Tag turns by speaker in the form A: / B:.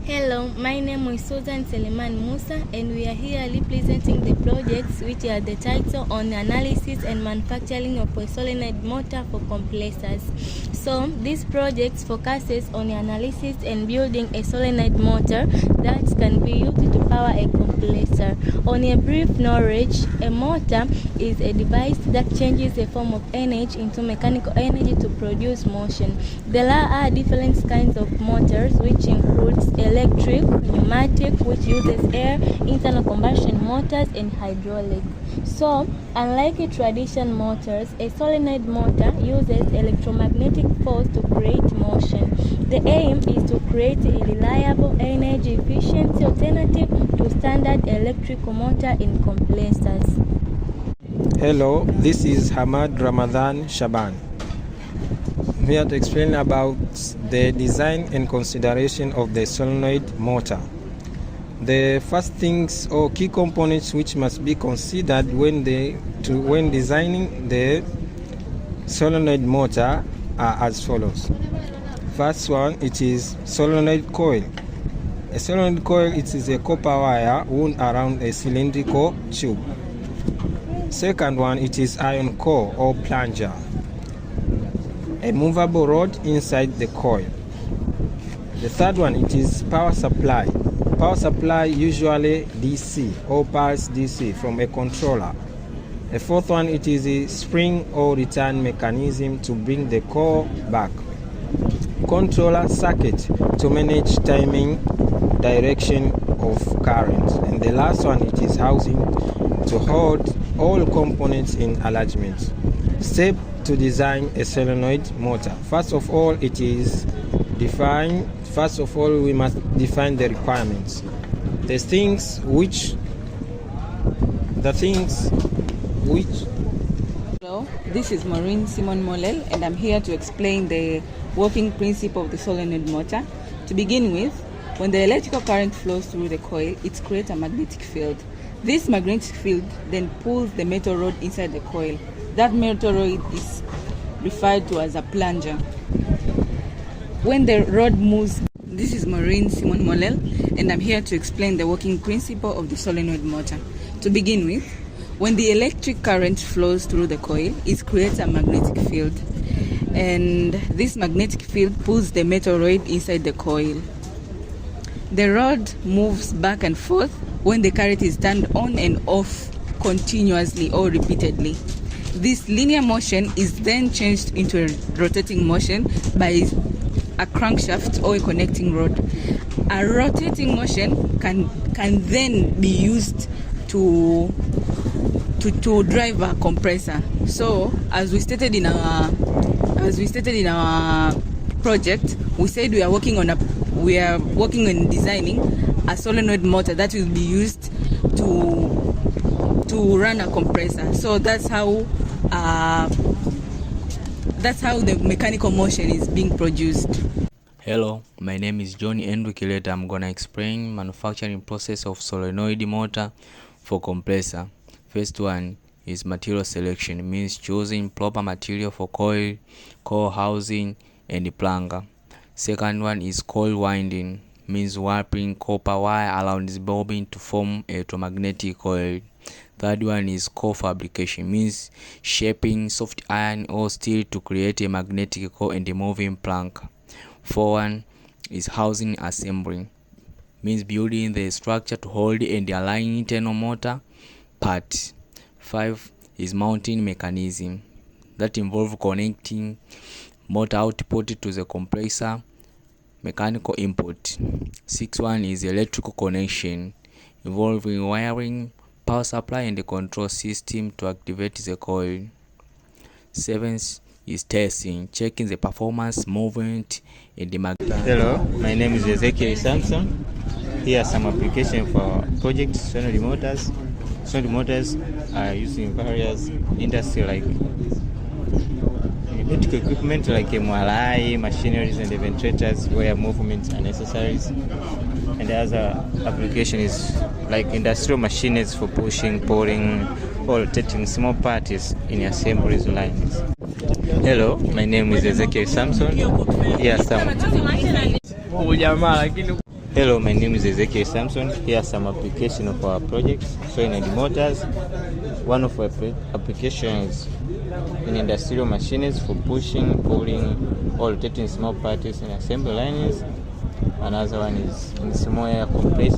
A: Hello, my name is Susan Seleman Musa, and we are here representing the projects which are the title on analysis and manufacturing of a solenoid motor for compressors. So this project focuses on the analysis and building a solenoid motor that can be used to power a compressor. On a brief knowledge, a motor is a device that changes a form of energy into mechanical energy to produce motion. There are different kinds of motors, which includes electric, pneumatic, which uses air, internal combustion motors, and hydraulic. So, unlike traditional motors, a solenoid motor uses electromagnetic force to create motion. The aim is to create a reliable, energy-efficient alternative to standard electrical motor in compressors.
B: Hello, this is Hamad Ramadan Shaban. I'm here to explain about the design and consideration of the solenoid motor. The first things or key components which must be considered when designing the solenoid motor are as follows. First one, it is solenoid coil. A solenoid coil, it is a copper wire wound around a cylindrical tube. Second one, it is iron core or plunger, a movable rod inside the coil. The third one, it is power supply. Power supply, usually DC or pulse DC from a controller. The fourth one, it is a spring or return mechanism to bring the core back. Controller circuit to manage timing, direction of current. And the last one, it is housing to hold all components in alignment. Step to design a solenoid motor. First of all, it is defined. First of all, we must define the requirements. The things which.
C: Hello, this is Maureen Simon Molel, and I'm here to explain the working principle of the solenoid motor. To begin with, when the electrical current flows through the coil, it creates a magnetic field. This magnetic field then pulls the metal rod inside the coil. That metal rod is referred to as a plunger. When the rod moves, this is Maureen Simon Molel, and I'm here to explain the working principle of the solenoid motor. To begin with, when the electric current flows through the coil, it creates a magnetic field, and this magnetic field pulls the metal rod inside the coil. The rod moves back and forth when the current is turned on and off continuously or repeatedly. This linear motion is then changed into a rotating motion by a crankshaft or a connecting rod. A rotating motion can then be used to drive a compressor. So, as we stated in our project, we said we are working on designing a solenoid motor that will be used to run a compressor. So that's how the mechanical motion is being produced.
D: Hello, my name is John Endrick. Later I'm gonna explain manufacturing process of solenoid motor for compressor. First one is material selection, means choosing proper material for coil, core housing, and plunger. Second one is coil winding, means wrapping copper wire around this bobbin to form a electromagnetic coil. Third one is core fabrication, means shaping soft iron or steel to create a magnetic core and a moving plank. Fourth one is housing assembly, means building the structure to hold and align internal motor part. 5 is mounting mechanism, that involves connecting motor output to the compressor mechanical input. 6 one is electrical connection, involving wiring, power supply, and the control system to activate the coil. 7 is testing, checking the performance, movement, and the
E: Hello, my name is Ezekiel Samson. Here are some applications for projects solenoid motors. Solenoid motors are used in various industries like electrical equipment like MRI, machineries, and the ventilators where movements are necessary. And the other application is like industrial machines for pushing, pulling, or rotating small parts in assembly lines. Hello, my name is Ezekiel Samson. Here are some Hello, my name is Ezekiel Samson. Here are some applications of our projects, solenoid motors. One of our applications in industrial machines for pushing, pulling, or rotating small parts in assembly lines. Another one is in small air compressor.